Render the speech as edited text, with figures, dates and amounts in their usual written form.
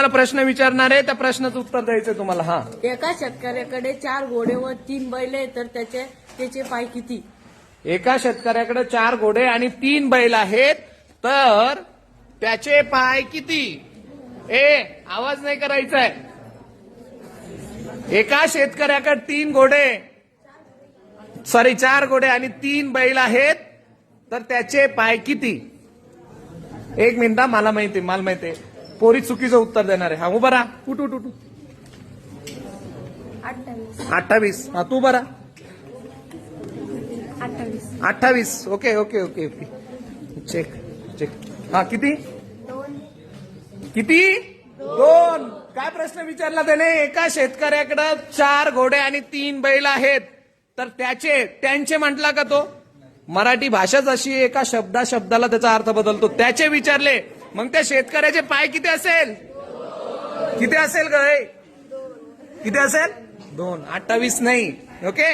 तुम्हाला प्रश्न विचारणार आहे, त्या प्रश्नाचं उत्तर द्यायचंय तुम्हाला. हा, एका शेतकऱ्याकडे 4 घोडे व 3 बैल आहेत, तर त्याचे पाय किती? एका शेतकऱ्याकडे 4 घोडे आणि 3 बैल आहेत, तर त्याचे पाय किती? आवाज नाही करायचा आहे. एका शेतकऱ्याकडे 4 घोडे आणि 3 बैल आहेत, तर त्याचे पाय किती? 1 मिनिट, मला माहिती. पोरी चुकीचं उत्तर देणार आहे. हा, उभा राहा. उठ. 28. हा, तू बरा. 28. ओके. चेक. हा, किती? 2. काय प्रश्न विचारला त्याने? एका शेतकऱ्याकडे 4 घोडे आणि 3 बैल आहेत, तर त्यांचे म्हटला का तो? मराठी भाषाच अशी एका शब्दाला त्याचा अर्थ बदलतो. त्याचे विचारले, मग त्या शेतकऱ्याचे पाय किती असेल? किती असेल ग? किती असेल? 2. 28 नाही. ओके.